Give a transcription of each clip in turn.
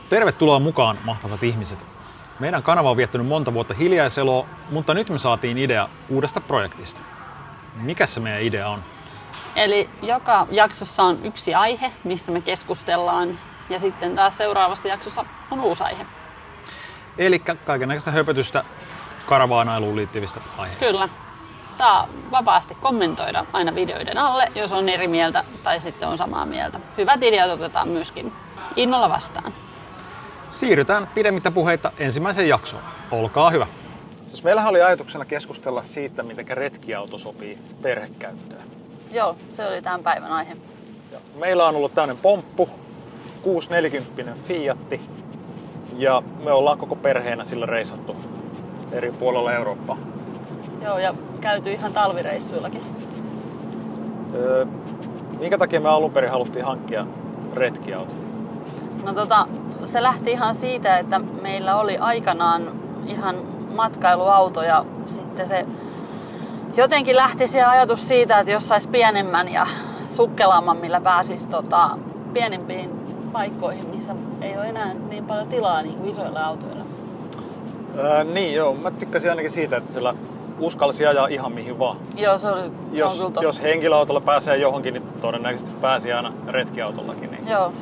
Tervetuloa mukaan, mahtavat ihmiset. Meidän kanava on viettänyt monta vuotta hiljaiseloa, mutta nyt me saatiin idea uudesta projektista. Mikä se meidän idea on? Eli joka jaksossa on yksi aihe, mistä me keskustellaan, ja sitten taas seuraavassa jaksossa on uusi aihe. Eli kaikennäköistä höpötystä karavaanailuun liittyvistä aiheista. Kyllä. Saa vapaasti kommentoida aina videoiden alle, jos on eri mieltä tai sitten on samaa mieltä. Hyvät ideat otetaan myöskin innolla vastaan. Siirrytään pidemmittä puheitta ensimmäiseen jaksoon. Olkaa hyvä. Siis meillähän oli ajatuksena keskustella siitä, miten retkiauto sopii perhekäyttöön. Joo, se oli tämän päivän aihe. Meillä on ollut tämmöinen pomppu, 640 Fiatti, ja me ollaan koko perheenä sillä reissattu eri puolilla Eurooppaa. Joo, ja käyty ihan talvireissuillakin. Minkä takia me alun perin haluttiin hankkia retkiauto? No se lähti ihan siitä, että meillä oli aikanaan ihan matkailuauto ja sitten se jotenkin lähti se ajatus siitä, että jos sais pienemmän ja sukkelaamman, millä pääsisi pienempiin paikkoihin, missä ei ole enää niin paljon tilaa niin kuin isoilla autoilla. Niin joo, mä tykkäsin ainakin siitä, että sillä uskalsi ajaa ihan mihin vaan. Joo, se on kyllä totta. Jos henkilöautolla pääsee johonkin, niin todennäköisesti pääsi aina retkiautollakin. Niin. Joo.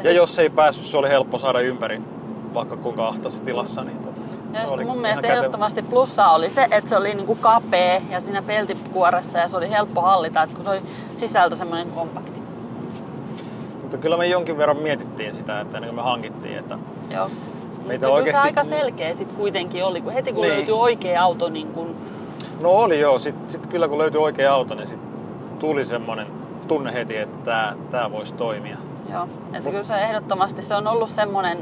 Ja jos ei päässyt, se oli helppo saada ympäri, vaikka kuinka ahtaisessa tilassa. Niin ja se mun mielestä ehdottomasti plussaa oli se, että se oli niinku kapea ja siinä peltikuoressa ja se oli helppo hallita, että kun se oli sisältö semmoinen kompakti. Mutta kyllä me jonkin verran mietittiin sitä, että ennen kuin me hankittiin, että joo. meitä mutta oikeasti... se aika selkeä sit kuitenkin oli, kun heti kun niin. löytyi oikea auto niin kun... No oli joo, sit kyllä kun löytyi oikea auto, niin sit tuli semmonen tunne heti, että tää voisi toimia. Joo, että kyllä se ehdottomasti se on ollut semmonen,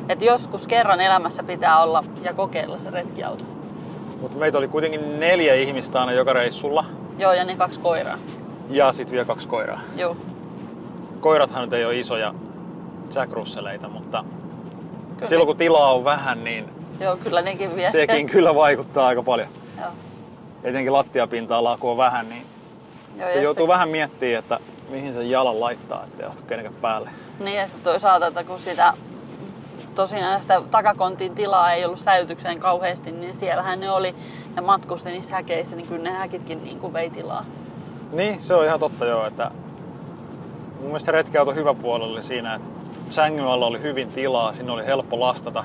että joskus kerran elämässä pitää olla ja kokeilla se retkiauto. Mutta meitä oli kuitenkin 4 ihmistä aina joka reissulla. Joo, ja ne 2 koiraa. Ja sit vielä 2 koiraa. Joo. Koirathan nyt ei ole isoja Jack Russeleita, mutta kyllä silloin kun tilaa on vähän, niin joo, kyllä nekin vie. Sekin kyllä vaikuttaa aika paljon. Joo. Etenkin lattiapinta-alaa kun on vähän, niin joo, sitten joutuu vähän miettimään, että mihin sen jalan laittaa, ettei astu kenenkään päälle. Niin ja sitten toisaalta, että kun tosiaan sitä takakontin tilaa ei ollut säilytykseen kauheasti, niin siellähän ne oli ja matkusti niissä häkeissä, niin kyllä ne häkitkin niin kuin vei tilaa. Niin, se on ihan totta joo, että mun mielestä retkiauto hyvä puoli oli siinä, että sängyn alla oli hyvin tilaa, sinne oli helppo lastata.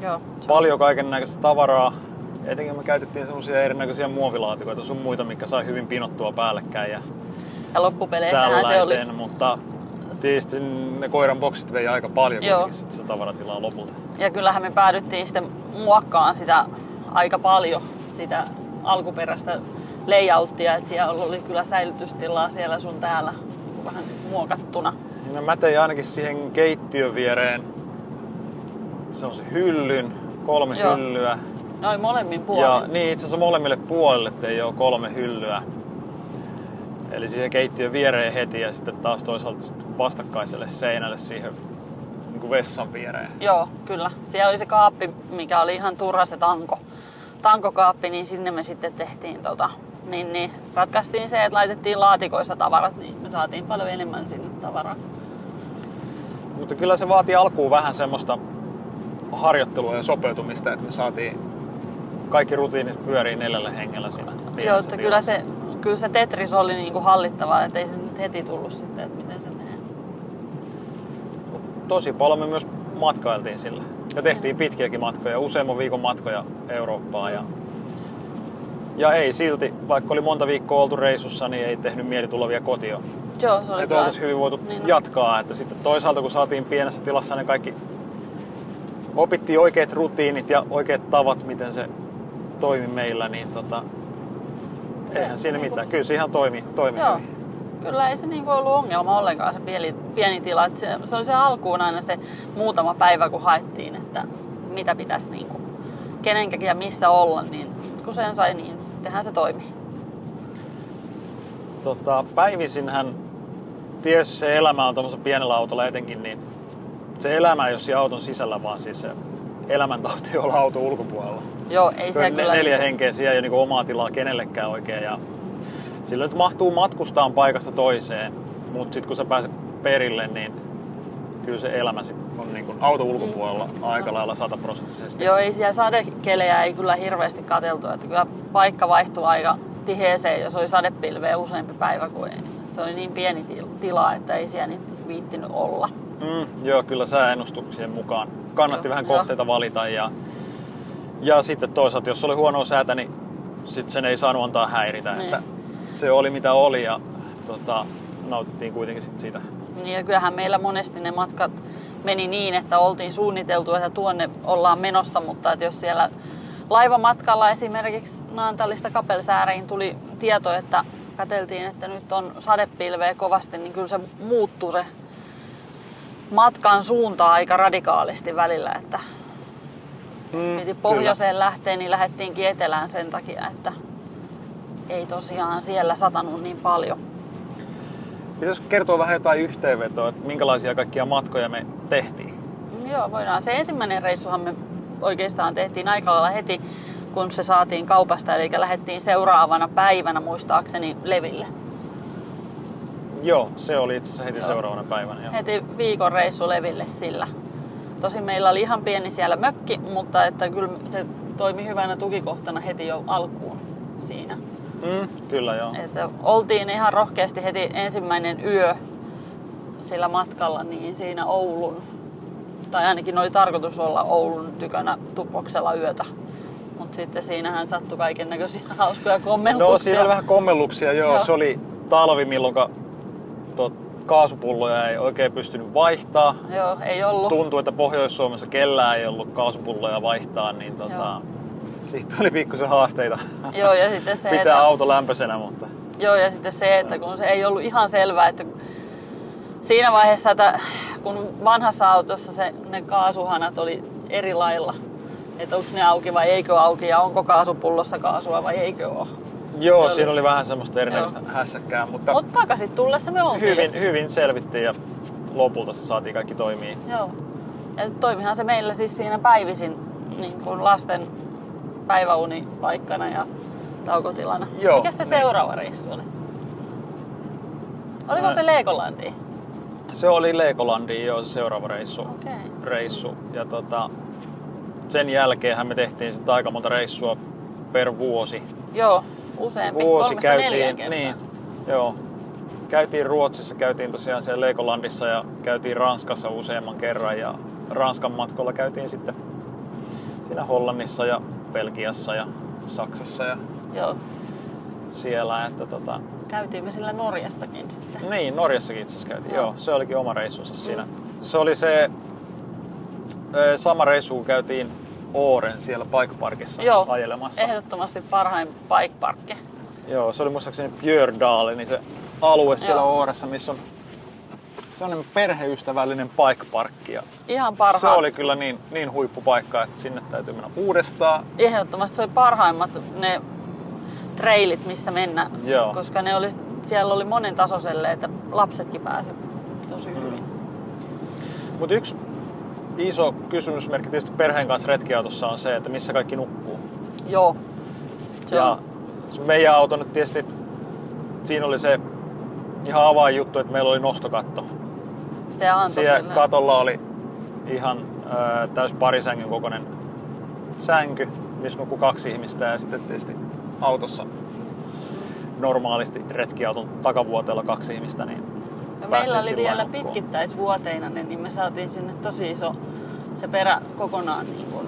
Joo. Paljon kaikennäköistä tavaraa. Etenkin me käytettiin semmosia erinäköisiä muovilaatikoita sun muita, mikä sai hyvin pinottua päällekkäin. Ja loppupeleissähän se oli. Mutta tietysti ne koiran boksit vei aika paljon sit sitä tavaratilaa lopulta. Ja kyllähän me päädyttiin sitten muokkaamaan sitä aika paljon, sitä alkuperäistä layouttia, että siellä oli kyllä säilytystilaa siellä sun täällä niin vähän muokattuna. No mä tein ainakin siihen keittiön viereen, se on se hyllyn, 3 hyllyä. Noin molemmin puolin. Ja niin, itse asiassa molemmille puolille tein jo 3 hyllyä. Eli siihen keittiön viereen heti ja sitten taas toisaalta vastakkaiselle seinälle siihen niin kuin vessan viereen. Joo, kyllä. Siellä oli se kaappi, mikä oli ihan turha se tankokaappi, niin sinne me sitten tehtiin niin ratkaistiin se, että laitettiin laatikoissa tavarat, niin me saatiin paljon enemmän sinne tavaraa. Mutta kyllä se vaatii alkuun vähän semmoista harjoittelua ja sopeutumista, että me saatiin kaikki rutiinit pyörii 4 hengellä siinä. Joo, että kyllä se Tetris oli niinku hallittavaa, ettei se nyt heti tullut sitten, että miten se menee. Tosi paljon me myös matkailtiin sillä. Ja tehtiin pitkiäkin matkoja, useamman viikon matkoja Eurooppaan. Ja ei silti, vaikka oli monta viikkoa oltu reissussa, niin ei tehnyt mieli tulla vielä kotiin. Joo, se oli että oltaisiin hyvin voitu jatkaa. Että sitten toisaalta kun saatiin pienessä tilassa ne kaikki, opittiin oikeat rutiinit ja oikeat tavat, miten se toimi meillä, niin eihän siinä mitään. Kyllä se ihan toimi joo. hyvin. Kyllä ei se ollut ongelma ollenkaan se pieni tila. Se oli se alkuun aina se muutama päivä kun haettiin, että mitä pitäisi kenenkäkin ja missä olla, niin kun sen sai, niin tehän se toimii. Päivisinhän tietysti se elämä on tuollaisella pienellä autolla etenkin, niin se elämä ei ole siinä auton sisällä, vaan siis se elämäntauti olla auton ulkopuolella. Joo, ei se kyllä. 4 henkeä siellä ei ole omaa tilaa kenellekään oikein. Ja silloin nyt mahtuu matkustaan paikasta toiseen, mutta sitten kun sä pääset perille, niin kyllä se elämä sit on niin kuin auton ulkopuolella aika lailla 100%. Joo, ei siellä sadekelejä ei kyllä hirveästi katseltu, että kyllä paikka vaihtuu aika tiheeseen, jos oli sadepilveä useampi päivä, kun se oli niin pieni tila, että ei siellä niin viittinyt olla. Joo, kyllä sääennustuksien mukaan kannatti vähän kohteita valita ja sitten toisaalta, jos oli huonoa säätä, niin sitten sen ei saanut antaa häiritä, Niin. että se oli mitä oli ja nautittiin kuitenkin sit siitä. Niin ja kyllähän meillä monesti ne matkat meni niin, että oltiin suunniteltu, että tuonne ollaan menossa, mutta että jos siellä laivamatkalla esimerkiksi Naantalista Kapellsääriin tuli tieto, että katseltiin, että nyt on sadepilveä kovasti, niin kyllä se muuttui se matkan suunta aika radikaalisti välillä, että piti pohjoiseen lähteä, niin lähdettiinkin etelään sen takia, että ei tosiaan siellä satanut niin paljon. Pitäisikö kertoa vähän jotain yhteenvetoa, että minkälaisia kaikkia matkoja me tehtiin? Joo, voidaan. Se ensimmäinen reissuhan me oikeastaan tehtiin aika lailla heti, kun se saatiin kaupasta, eli lähdettiin seuraavana päivänä muistaakseni Leville. Joo, se oli itse asiassa heti seuraavana päivänä. Jo. Heti viikon reissu Leville sillä. Tosin meillä oli ihan pieni siellä mökki, mutta että kyllä se toimi hyvänä tukikohtana heti jo alkuun siinä. Kyllä joo. Että oltiin ihan rohkeasti heti ensimmäinen yö sillä matkalla niin siinä Oulun, tai ainakin oli tarkoitus olla Oulun tykönä Tupoksella yötä. Mutta sitten siinähän sattui kaiken näköisiä hauskoja kommelluksia. No siinä oli vähän kommelluksia, joo. Se oli talvi, milloin kaasupulloja ei oikein pystynyt vaihtaa. Joo, ei ollut. Tuntui, että Pohjois-Suomessa kellään ei ollut kaasupulloja vaihtaa, niin siitä oli pikkusen haasteita. Joo, ja sitten se, pitää auto lämpöisenä, mutta... Joo, ja sitten se, että kun se ei ollut ihan selvää, että siinä vaiheessa, että kun vanhassa autossa ne kaasuhanat oli eri lailla, että onko ne auki vai eikö auki ja onko kaasupullossa kaasua vai eikö ole. Joo, siinä oli vähän semmoista erinäköistä hässäkkää, mutta takaisin tullessa me oltiin. Hyvin selvittiin ja lopulta se saatiin kaikki toimii. Joo. Ja toimihan se meillä siis siinä päivisin niin kuin lasten päiväunipaikkana ja taukotilana. Joo, mikä se seuraava reissu oli? Oliko se Legolandiin? Se oli Legolandiin jo se seuraava reissu. Ja sen jälkeenhän me tehtiin sitten aika monta reissua per vuosi. Joo, useampi. Vuosi 3-4 käytiin, kertaa. niin, joo. Käytiin Ruotsissa, käytiin tosiaan siellä Legolandissa ja käytiin Ranskassa useamman kerran ja Ranskan matkolla käytiin sitten siinä Hollannissa ja Belgiassa ja Saksassa ja Joo. siellä, että Käytiin me sillä Norjassakin sitten. Niin, Norjassakin itse asiassa käytiin. Joo, se olikin oma reissunsa siinä. Se oli se sama reissu, kun käytiin Åren siellä Bike Parkissa ajelemassa. Ehdottomasti parhain bike parkki. Joo, se oli muistaakseni Björdalen, niin se alue siellä Åressa, missä on sellainen perheystävällinen bike parkki. Ihan parhaat. Se oli kyllä niin huippupaikka, että sinne täytyy mennä uudestaan. Ehdottomasti se oli parhaimmat ne trailit, missä mennä, koska siellä oli monen tasoiselle, että lapsetkin pääsivät tosi hyvin. Mutta yksi iso kysymysmerkki tietysti perheen kanssa retkiautossa on se, että missä kaikki nukkuu. Joo. Ja meidän auto nyt tietysti, siinä oli se ihan avainjuttu, että meillä oli nostokatto. Se antoi siellä katolla oli ihan täys parisängyn kokoinen sänky, missä nukkui 2 ihmistä ja sitten tietysti autossa normaalisti retkiauton takavuoteella 2 ihmistä. Niin meillä oli vielä pitkittäisvuoteinainen, niin me saatiin sinne tosi iso se perä kokonaan. Niin kuin...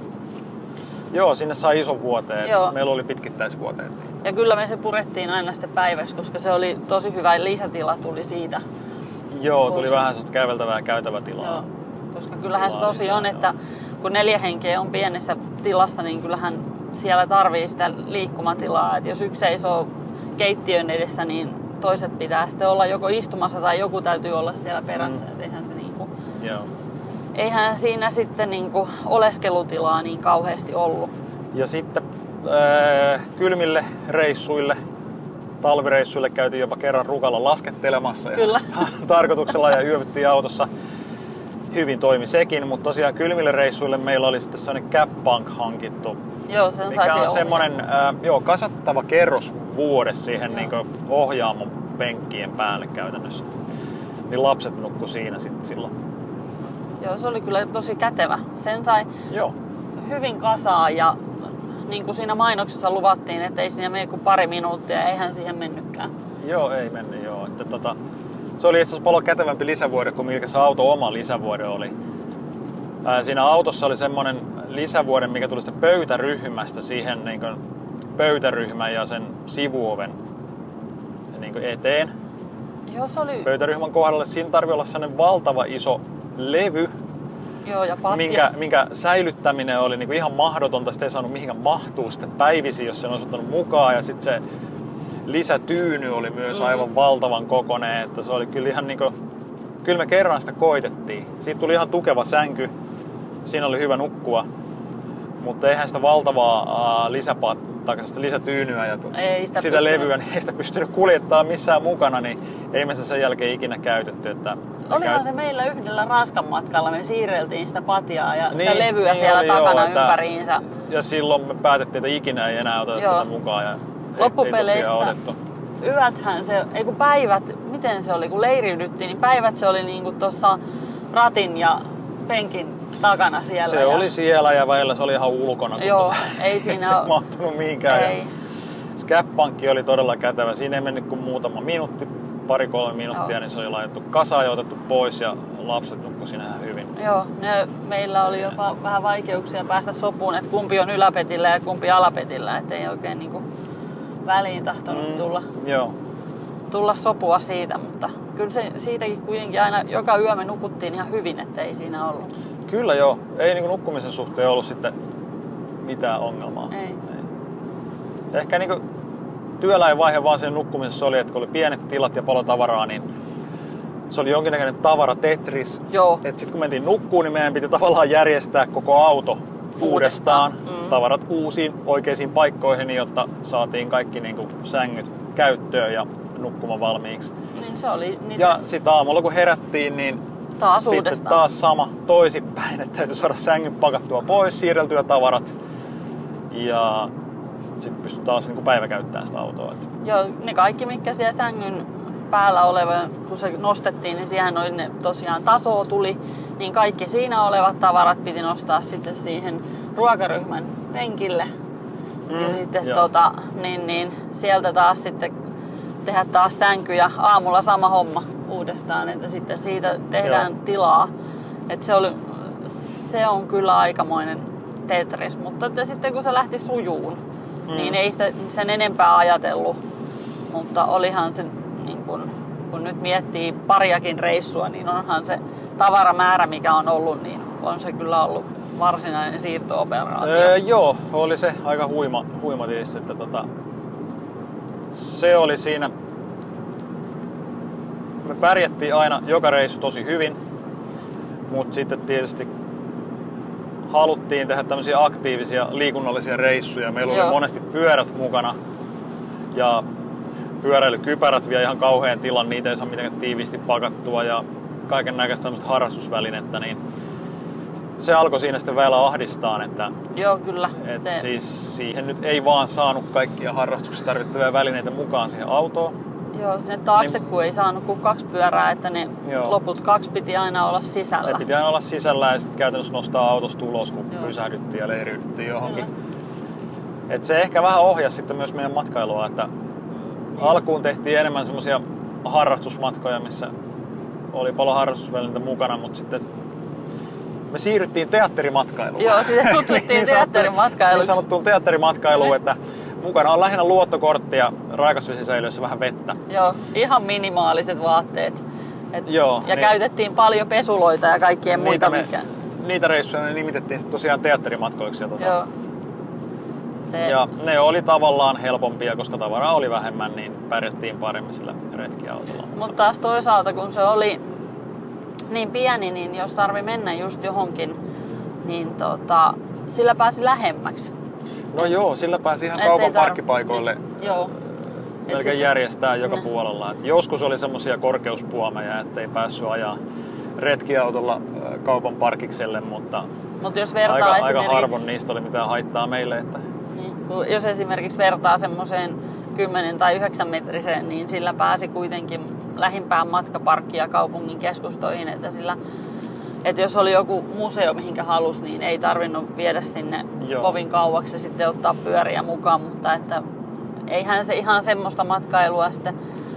Joo, sinne sai ison vuoteen. Meillä oli pitkittäisvuoteet. Ja kyllä me se purettiin aina sitten päiväksi, koska se oli tosi hyvä lisätila tuli siitä. Joo, tuli vähän sellaista käveltävää käytävätilaa. Joo, koska kyllähän se tosi on, että kun 4 henkeä on pienessä tilassa, niin kyllähän siellä tarvii sitä liikkumatilaa. Et jos yksi seisoo keittiön edessä, niin toiset pitää sitten olla joko istumassa tai joku täytyy olla siellä perässä. Eihän se niinku, eihän siinä sitten niinku oleskelutilaa niin kauheasti ollut. Ja sitten kylmille reissuille, talvireissuille käytiin jopa kerran Rukalla laskettelemassa. Kyllä. Tarkoituksella ja yövyttiin autossa. Hyvin toimi sekin, mutta tosiaan kylmille reissuille meillä oli sitten sellainen Cap-Bunk hankittu. Joo, sen mikä on semmoinen kasattava kerros vuodessa siihen niin ohjaamon penkkien päälle käytännössä. Niin lapset nukkui siinä sitten silloin. Joo, se oli kyllä tosi kätevä. Sen sai Joo. hyvin kasaan ja niin kuin siinä mainoksessa luvattiin, että ei siinä mene kuin pari minuuttia, eihän siihen mennytkään. Joo, ei mennyt joo. Että se oli itse asiassa paljon kätevämpi lisävuode kuin mikä se auto oma lisävuode oli. Siinä autossa oli semmonen lisävuode, mikä tuli sitä pöytäryhmästä siihen niin kuin pöytäryhmän ja sen sivuoven niin kuin eteen. Joo, se oli... Pöytäryhmän kohdalle siinä tarvii olla sellainen valtava iso levy, Joo, ja patja. minkä säilyttäminen oli niin kuin ihan mahdotonta. Sitä ei saanut mihinkään mahtuu sitten päivisi, jos sen olisi ottanut mukaan. Ja sitten se lisätyyny oli myös aivan valtavan kokoinen. Että se oli kyllä ihan niin kuin, kyllä me kerran sitä koitettiin. Siitä tuli ihan tukeva sänky. Siinä oli hyvä nukkua. Mutta eihän sitä valtavaa lisätyynyä ja sitä levyä, niin ei sitä pystynyt kuljettamaan missään mukana, niin ei me sen jälkeen ikinä käytetty. Että olihan se meillä yhdellä Ranskan matkalla, me siirreltiin sitä patjaa ja sitä levyä siellä oli, takana joo, ympäriinsä. Ja silloin me päätettiin, että ikinä ei enää oteta tätä mukaan. Ja loppupeleissä otettu. Yöthän se, ei kun päivät, miten se oli, kun leiriydyttiin, niin päivät se oli niinku tuossa ratin ja penkin takana siellä. Se oli siellä ja välillä se oli ihan ulkona. Joo, ei siinä ole mahtunut mihinkään. Ei. Scap-pankki oli todella kätevä. Siinä ei mennyt kuin muutama minuutti, 2-3 minuuttia, niin se oli laitettu kasaan ja otettu pois ja lapset nukkui siinä ihan hyvin. Joo, meillä oli jopa vähän vaikeuksia päästä sopuun, että kumpi on yläpetillä ja kumpi alapetillä, ettei oikein niinku väliin tahtonut tulla sopua siitä, mutta kyllä se siitäkin kuitenkin aina joka yö me nukuttiin ihan hyvin, ettei siinä ollut. Kyllä joo, ei niinku nukkumisen suhteen ollut sitten mitään ongelmaa. Ei. Ehkä niinku työläinvaihe vaan sen nukkumisessa oli, että kun oli pienet tilat ja paljon tavaraa, niin se oli jonkinnäköinen tavara-tetris. Joo. Et sit kun mentiin nukkuun, niin meidän piti tavallaan järjestää koko auto uudestaan. Tavarat uusiin oikeisiin paikkoihin, jotta saatiin kaikki niinku sängyt käyttöön ja nukkuma valmiiksi. Niin se oli niitä... Ja sit aamulla kun herättiin, niin sitten taas sama toisinpäin, että täytyy saada sängyn pakattua pois, siirreltyä tavarat ja sitten pystyy taas niin kuin päivä käyttämään sitä autoa. Joo, ne kaikki mitkä siellä sängyn päällä oleva, kun se nostettiin, niin siihen oli ne tosiaan tasoa tuli, niin kaikki siinä olevat tavarat piti nostaa sitten siihen ruokaryhmän penkille. Ja sitten sieltä taas sitten tehdä taas sänky ja aamulla sama homma uudestaan, että sitten siitä tehdään tilaa. Että se on kyllä aikamoinen Tetris, mutta että sitten kun se lähti sujuun, niin ei sitä sen enempää ajatellut. Mutta olihan se, niin kun nyt miettii pariakin reissua, niin onhan se tavaramäärä mikä on ollut, niin on se kyllä ollut varsinainen siirto-operaatio. Joo, oli se aika huima tietysti, että se oli siinä. Me pärjättiin aina joka reissu tosi hyvin, mutta sitten tietysti haluttiin tehdä tämmöisiä aktiivisia liikunnallisia reissuja. Meillä oli monesti pyörät mukana ja pyöräilykypärät vie ihan kauhean tilan, niitä ei saa mitenkään tiiviisti pakattua ja kaiken näköistä tämmöistä harrastusvälinettä, niin se alkoi siinä sitten vielä ahdistaa, että joo, kyllä. Siis siihen nyt ei vaan saanut kaikkia harrastuksissa tarvittavia välineitä mukaan siihen autoon. Joo, sinne taakse kun ei saanut kuin 2 pyörää, että ne loput 2 piti aina olla sisällä. Ne piti aina olla sisällä ja sitten käytännössä nostaa autosta ulos, kun pysähdyttiin ja leiriydyttiin johonkin. Et se ehkä vähän ohjasi sitten myös meidän matkailua, että alkuun tehtiin enemmän semmoisia harrastusmatkoja, missä oli paljon harrastusvälineitä mukana, mutta sitten me siirryttiin teatterimatkailuun. Joo, sitten kutsuttiin teatterimatkailuun. Niin sanottuun teatterimatkailuun, että mukana on lähinnä luottokortti ja raikasvesisäiliössä vähän vettä. Joo, ihan minimaaliset vaatteet. Joo, ja käytettiin paljon pesuloita ja kaikkien muita. Niitä reissuja ne nimitettiin tosiaan teatterimatkoiksi. Joo. Ja ne oli tavallaan helpompia, koska tavaraa oli vähemmän, niin pärjättiin paremmin sillä retkiautolla. Mutta taas toisaalta, kun se oli niin pieni, niin jos tarvi mennä just johonkin, niin sillä pääsi lähemmäksi. No joo, sillä pääsi ihan kaupan parkkipaikoille joo. melkein järjestää joka puolella. Et joskus oli semmosia korkeuspuomeja, ettei päässyt ajaa retkiautolla kaupan parkikselle, mutta jos vertaa aika harvoin niistä oli mitään haittaa meille. Että niin, jos esimerkiksi vertaa semmoiseen 10 tai 9 metriseen, niin sillä pääsi kuitenkin lähimpään matkaparkkia kaupungin keskustoihin, että sillä Että jos oli joku museo, mihinkä halusi, niin ei tarvinnut viedä sinne kovin kauaksi ja sitten ottaa pyöriä mukaan. Mutta että eihän se ihan semmoista matkailua sitten.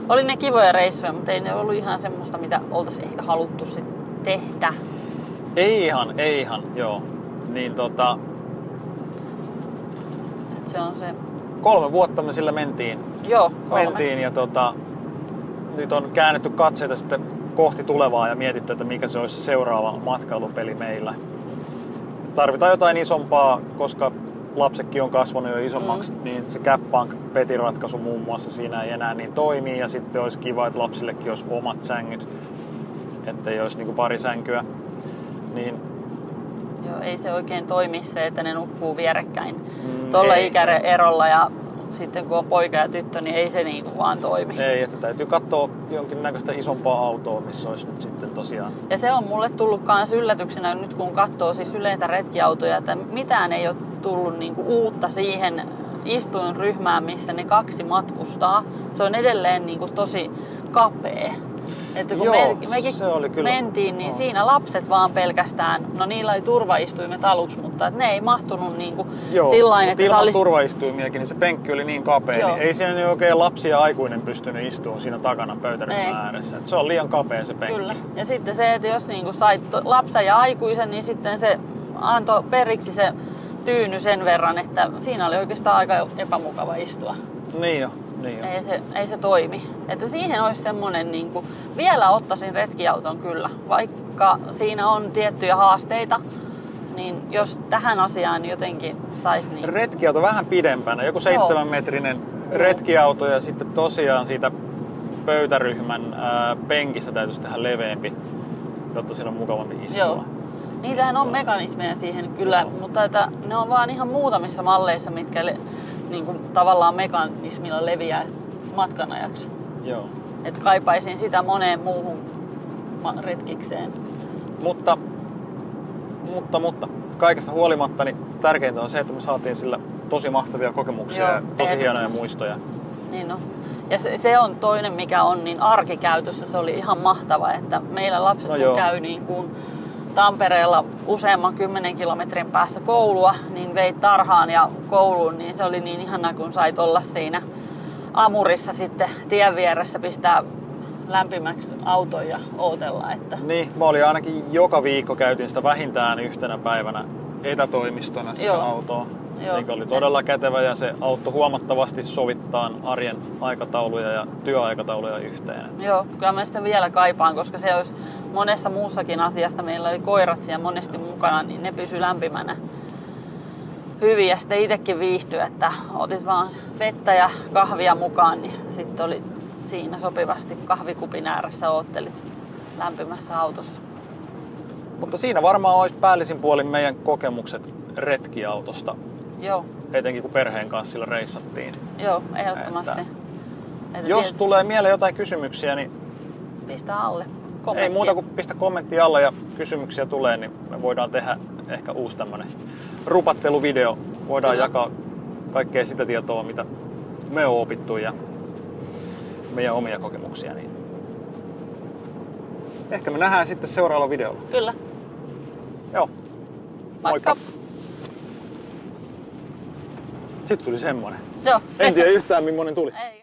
Oli ne kivoja reissuja, mutta ei ne ollut ihan semmoista, mitä oltaisiin ehkä haluttu sitten tehdä. Ei ihan, joo. Niin Et se on se. 3 vuotta me sillä mentiin. Joo, 3. Mentiin ja nyt on käännetty katseita sitten kohti tulevaa ja mietitty, että mikä se olisi se seuraava matkailupeli meillä. Tarvitaan jotain isompaa, koska lapsetkin on kasvanut jo isommaksi, niin se Capbank-petiratkaisu muun muassa siinä ei enää niin toimii. Ja sitten olisi kiva, että lapsillekin olisi omat sängyt, ettei olisi niin kuin pari sänkyä. Niin joo, ei se oikein toimi se, että ne nukkuu vierekkäin tuolla ikäerolla ja sitten kun on poika ja tyttö, niin ei se niinku vaan toimi. Ei, että täytyy katsoa jonkinnäköistä isompaa autoa, missä olisi nyt sitten tosiaan. Ja se on mulle tullut kans yllätyksenä nyt kun katsoo siis yleensä retkiautoja, että mitään ei ole tullut niinku uutta siihen istuinryhmään, missä ne 2 matkustaa. Se on edelleen niinku tosi kapea. Että kun mekin mentiin, niin siinä lapset vaan pelkästään, no niillä oli turvaistuimet aluksi, mutta että ne ei mahtunut niinku sillain, että ilman turvaistuimiakin, niin se penkki oli niin kapea, niin ei siinä niin oikein lapsi ja aikuinen pystynyt istumaan siinä takana pöytäryhmän ääressä. Että se on liian kapea se penkki. Kyllä. Ja sitten se, että jos niinku sait lapsen ja aikuisen, niin sitten se antoi periksi se tyyny sen verran, että siinä oli oikeastaan aika epämukava istua. Niin jo. Ei se toimi. Että siihen olisi semmonen niinku, vielä ottaisin retkiauton kyllä, vaikka siinä on tiettyjä haasteita, niin jos tähän asiaan jotenkin saisi niin. Retkiauto vähän pidempänä, joku 7-metrinen retkiauto ja sitten tosiaan siitä pöytäryhmän penkistä täytyisi tehdä leveämpi, jotta siinä on mukavampi istua. Joo. Niitähän on mekanismeja siihen kyllä, mutta että ne on vaan ihan muutamissa malleissa, mitkä niin kuin tavallaan mekanismilla leviää matkan ajaksi. Joo. Et kaipaisin sitä moneen muuhun retkikseen. Mutta kaikesta huolimatta niin tärkeintä on se, että me saatiin sillä tosi mahtavia kokemuksia ja tosi hienoja muistoja. Niin on. Ja se on toinen, mikä on niin arkikäytössä. Se oli ihan mahtava, että meillä lapset kun käy niin kuin Tampereella useamman 10 kilometrin päässä koulua, niin veit tarhaan ja kouluun, niin se oli niin ihanaa, kun sait olla siinä Amurissa sitten tien vieressä, pistää lämpimäksi auton ja ootella. Että. Niin, mä olin ainakin joka viikko käytin sitä vähintään yhtenä päivänä etätoimistona sitä autoa. Mikä oli todella kätevä ja se auttoi huomattavasti sovittaa arjen aikatauluja ja työaikatauluja yhteen. Joo, kyllä mä sitä vielä kaipaan, koska se olisi monessa muussakin asiasta. Meillä oli koirat siellä monesti mukana, niin ne pysyi lämpimänä hyvin ja sitten itsekin viihtyi, että otit vaan vettä ja kahvia mukaan, niin sitten oli siinä sopivasti kahvikupin ääressä oottelit lämpimässä autossa. Mutta siinä varmaan olisi päällisin puolin meidän kokemukset retkiautosta. Joo. Etenkin kun perheen kanssa sillä reissattiin. Joo, ehdottomasti. Jos tulee mieleen jotain kysymyksiä, niin pistä alle kommenttia. Ei muuta kuin pistä kommentti alle ja kysymyksiä tulee, niin me voidaan tehdä ehkä uusi tämmönen rupatteluvideo. Voidaan jakaa kaikkea sitä tietoa, mitä me on opittu ja meidän omia kokemuksia. Niin ehkä me nähdään sitten seuraavalla videolla. Kyllä. Joo. Moikka. Sitten tuli semmonen. Joo. En tiedä yhtään millainen tuli. Ei.